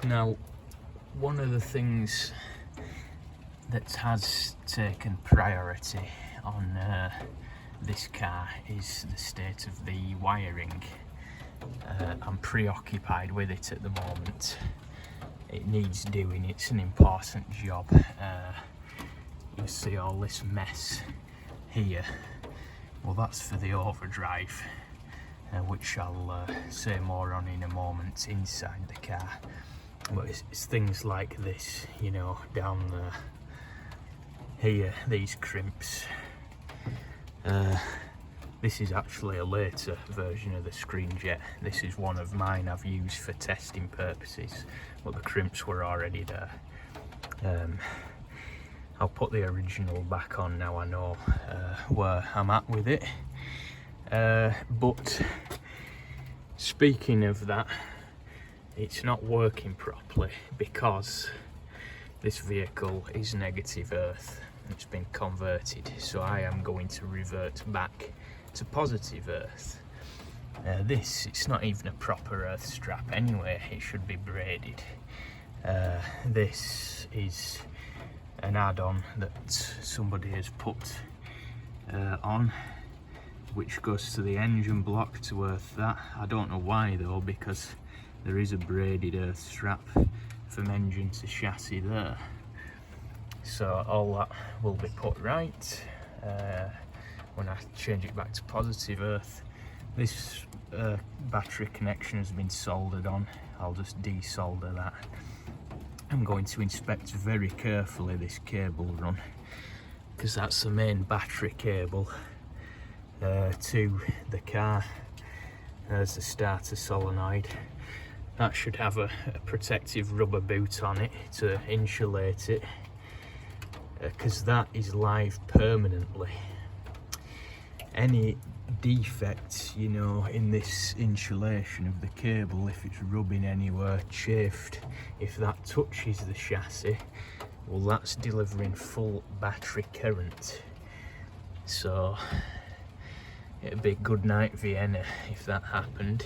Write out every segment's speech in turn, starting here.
Now, one of the things that has taken priority on this car is the state of the wiring. I'm preoccupied with it at the moment. It needs doing, it's an important job. You see all this mess here, well that's for the overdrive, which I'll say more on in a moment inside the car. But it's things like this, you know, down there, here, these crimps. This is actually a later version of the screen jet. This is one of mine I've used for testing purposes, but the crimps were already there. I'll put the original back on now I know where I'm at with it. But speaking of that, it's not working properly because this vehicle is negative earth. It's been converted, so I am going to revert back to positive earth. It's not even a proper earth strap anyway, it should be braided. This is an add-on that somebody has put on, which goes to the engine block to earth that. I don't know why though, because there is a braided earth strap from engine to chassis there. So all that will be put right when I change it back to positive earth. This battery connection has been soldered on. I'll just desolder that. I'm going to inspect very carefully this cable run, because that's the main battery cable to the car. There's the starter solenoid. That should have a protective rubber boot on it to insulate it, because that is live permanently. Any defects, you know, in this insulation of the cable, if it's rubbing anywhere, chafed, if that touches the chassis, well that's delivering full battery current. So it'd be good night Vienna if that happened.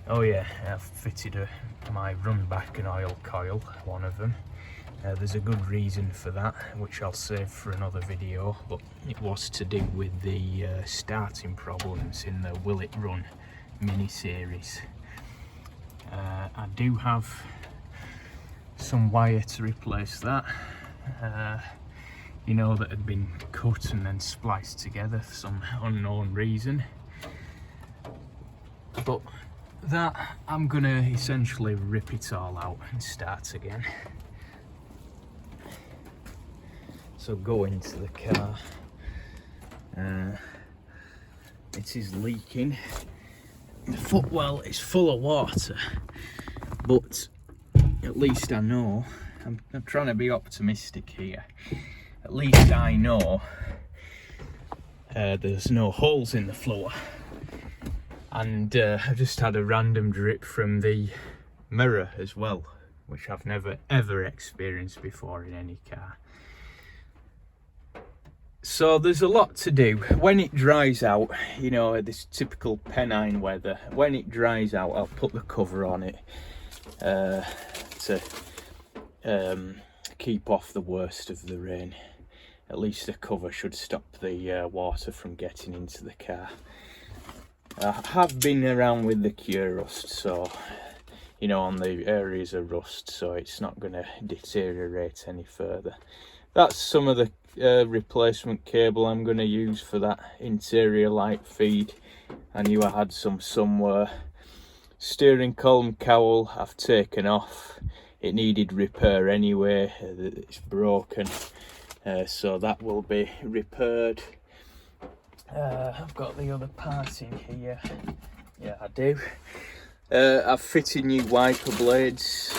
Oh yeah, I've fitted my run back and oil coil, one of them. There's a good reason for that, which I'll save for another video, but it was to do with the starting problems in the Will It Run mini-series. I do have some wire to replace that, you know, that had been cut and then spliced together for some unknown reason. But that, I'm gonna essentially rip it all out and start again. So go into the car. It is leaking. The footwell is full of water, but at least I know, I'm trying to be optimistic here, at least I know there's no holes in the floor. And I've just had a random drip from the mirror as well, which I've never ever experienced before in any car. So there's a lot to do. When it dries out, you know, this typical Pennine weather, when it dries out, I'll put the cover on it to keep off the worst of the rain. At least the cover should stop the water from getting into the car. I have been around with the cure rust, so, you know, on the areas of rust, so it's not going to deteriorate any further. That's some of the replacement cable I'm going to use for that interior light feed. I knew I had some somewhere. Steering column cowl I've taken off. It needed repair anyway, it's broken, so that will be repaired. I've got the other part in here. Yeah, I do. I've fitted new wiper blades.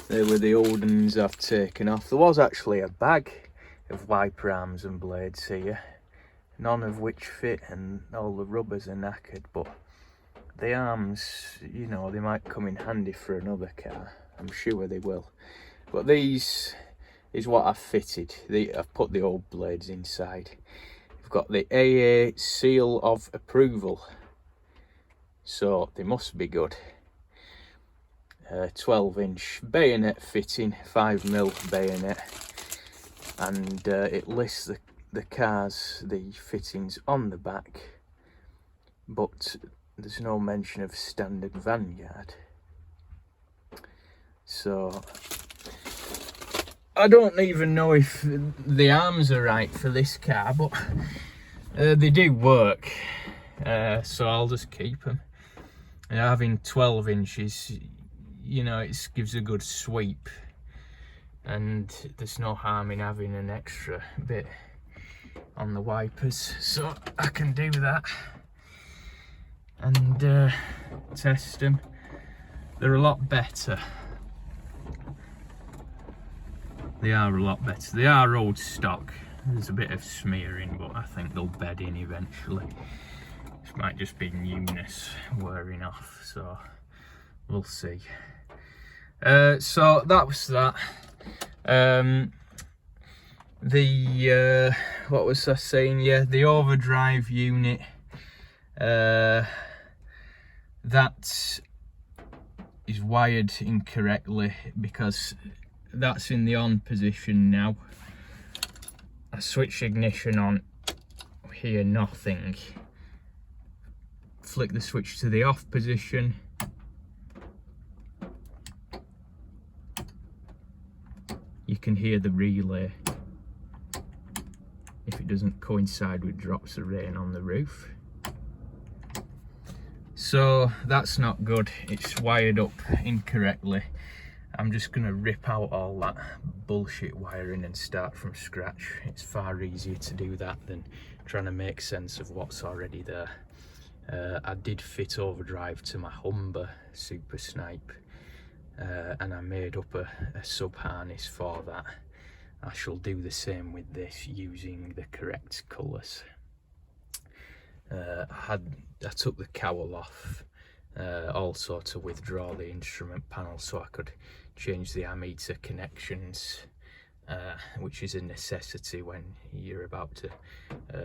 They were the old ones I've taken off. There was actually a bag of wiper arms and blades here, none of which fit, and all the rubbers are knackered, but the arms, you know, they might come in handy for another car. I'm sure they will. But these is what I've fitted. I've put the old blades inside. I've got the AA seal of approval, so they must be good. 12-inch bayonet fitting, 5mm bayonet, and it lists the cars, the fittings on the back, but there's no mention of standard Vanguard. So I don't even know if the arms are right for this car, but they do work, so I'll just keep them. And having 12 inches, you know, it gives a good sweep, and there's no harm in having an extra bit on the wipers, so I can do that and test them. They're a lot better. They are a lot better. They are old stock. There's a bit of smearing, but I think they'll bed in eventually. This might just be newness wearing off, so we'll see. So that was that. What was I saying? Yeah, the overdrive unit. That is wired incorrectly because that's in the on position now. I switch ignition on, hear nothing. Flick the switch to the off position. You can hear the relay if it doesn't coincide with drops of rain on the roof. So that's not good, it's wired up incorrectly. I'm just going to rip out all that bullshit wiring and start from scratch. It's far easier to do that than trying to make sense of what's already there. I did fit overdrive to my Humber Super Snipe, and I made up a sub harness for that. I shall do the same with this using the correct colours. I took the cowl off also to withdraw the instrument panel so I could change the ammeter connections, which is a necessity when you're about to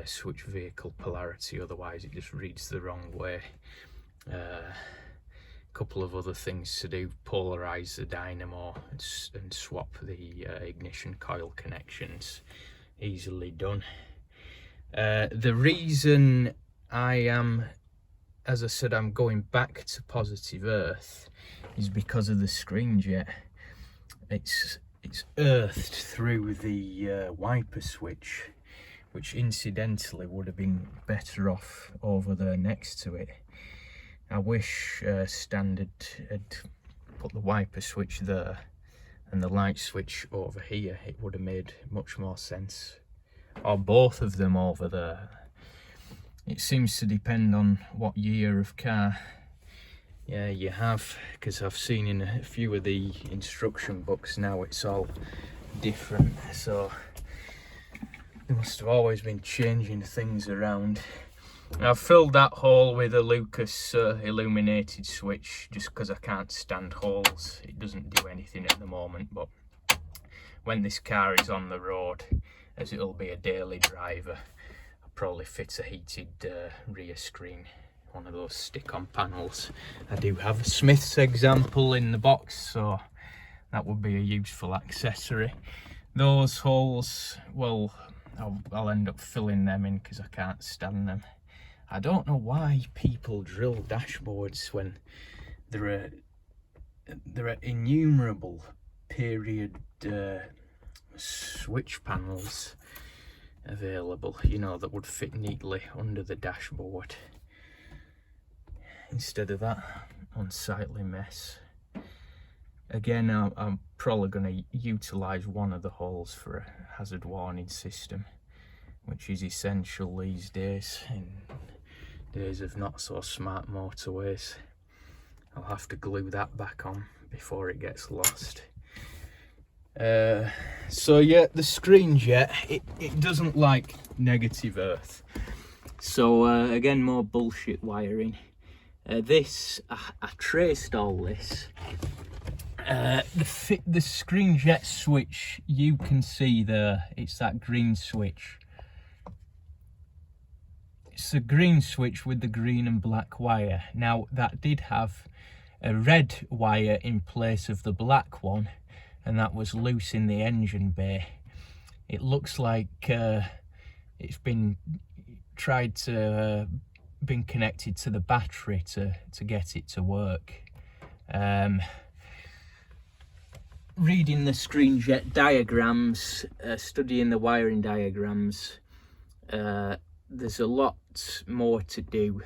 switch vehicle polarity, otherwise it just reads the wrong way. Couple of other things to do: polarize the dynamo and swap the ignition coil connections. Easily done. The reason I am, as I said, I'm going back to positive earth is because of the screen jet. It's earthed through the wiper switch, which incidentally would have been better off over there next to it. I wish Standard had put the wiper switch there and the light switch over here. It would have made much more sense. Or both of them over there. It seems to depend on what year of car you have, because I've seen in a few of the instruction books now it's all different, so they must have always been changing things around. I've filled that hole with a Lucas illuminated switch just because I can't stand holes. It doesn't do anything at the moment, but when this car is on the road, as it'll be a daily driver, I'll probably fit a heated rear screen, one of those stick-on panels. I do have a Smith's example in the box, so that would be a useful accessory. Those holes, well, I'll end up filling them in because I can't stand them. I don't know why people drill dashboards when there are innumerable period switch panels available, you know, that would fit neatly under the dashboard. Instead of that unsightly mess. Again, I'm probably going to utilise one of the holes for a hazard warning system, which is essential these days, in days of not so smart motorways. I'll have to glue that back on before it gets lost. So yeah, the screen jet, it doesn't like negative earth. So again, more bullshit wiring. This, I traced all this. The screen jet switch, you can see there, it's that green switch. It's the green switch with the green and black wire. Now, that did have a red wire in place of the black one, and that was loose in the engine bay. It looks like it's been tried to been connected to the battery to get it to work. Reading the screenshot diagrams, studying the wiring diagrams, there's a lot more to do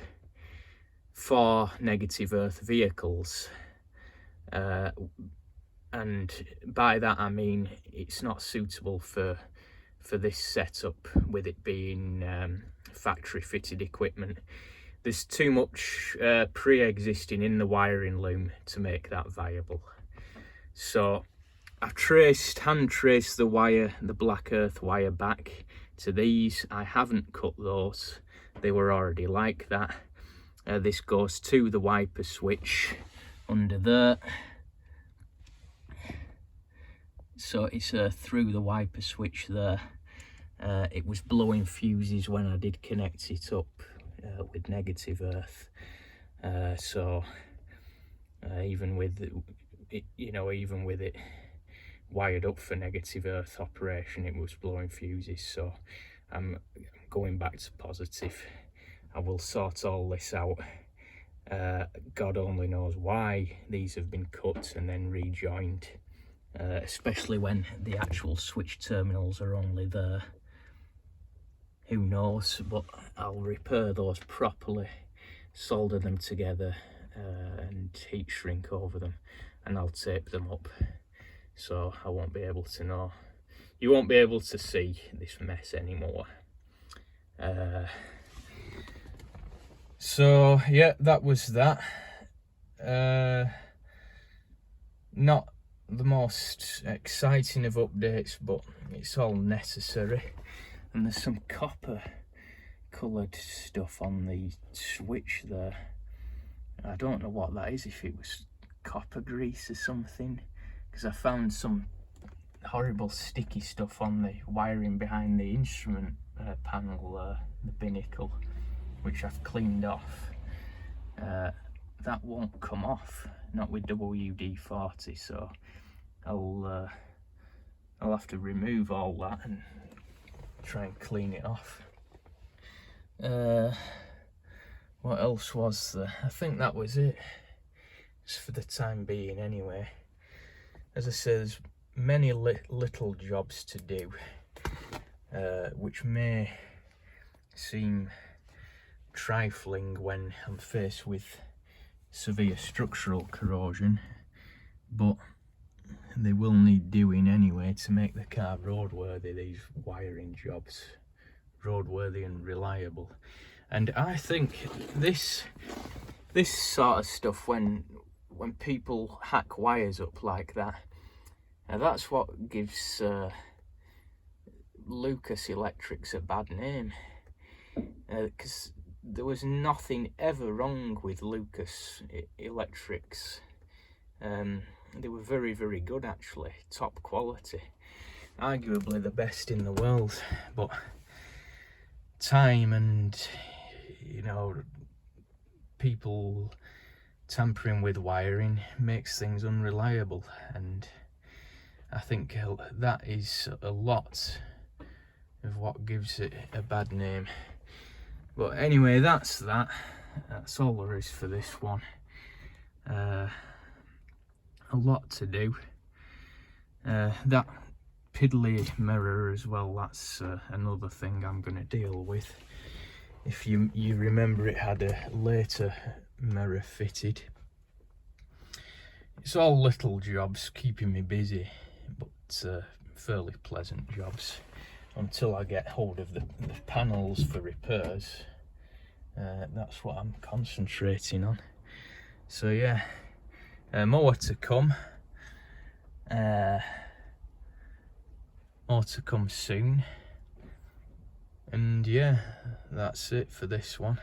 for negative earth vehicles, and by that I mean it's not suitable for this setup, with it being factory fitted equipment. There's too much pre-existing in the wiring loom to make that viable. So I've hand traced the wire, the black earth wire, back to these. I haven't cut those, they were already like that. This goes to the wiper switch under there, so it's through the wiper switch there. It was blowing fuses when I did connect it up with negative earth, so even with it, even with it wired up for negative earth operation, it was blowing fuses. So I'm going back to positive. I will sort all this out. God only knows why these have been cut and then rejoined, especially when the actual switch terminals are only there. Who knows, but I'll repair those properly, solder them together, and heat shrink over them, and I'll tape them up, so I won't be able to know. You won't be able to see this mess anymore. So yeah, that was that. Not the most exciting of updates, but it's all necessary. And there's some copper coloured stuff on the switch there. I don't know what that is, if it was copper grease or something, because I found some horrible sticky stuff on the wiring behind the instrument panel there, the binnacle, which I've cleaned off. That won't come off, not with WD-40, so I'll have to remove all that and try and clean it off. What else was there? I think that was it, just for the time being anyway. As I said, there's many little jobs to do, which may seem trifling when I'm faced with severe structural corrosion, but they will need doing anyway to make the car roadworthy. These wiring jobs, roadworthy and reliable. And I think this sort of stuff, when people hack wires up like that, that's what gives Lucas Electrics a bad name, because there was nothing ever wrong with Lucas Electrics. They were very, very good actually, top quality, arguably the best in the world, but time and people tampering with wiring makes things unreliable, and I think that is a lot of what gives it a bad name. But anyway, that's all there is for this one. A lot to do. That piddly mirror as well, that's another thing I'm going to deal with. If you remember, it had a later mirror fitted. It's all little jobs keeping me busy, but fairly pleasant jobs until I get hold of the panels for repairs. That's what I'm concentrating on. So yeah, more to come. More to come soon. And yeah, that's it for this one.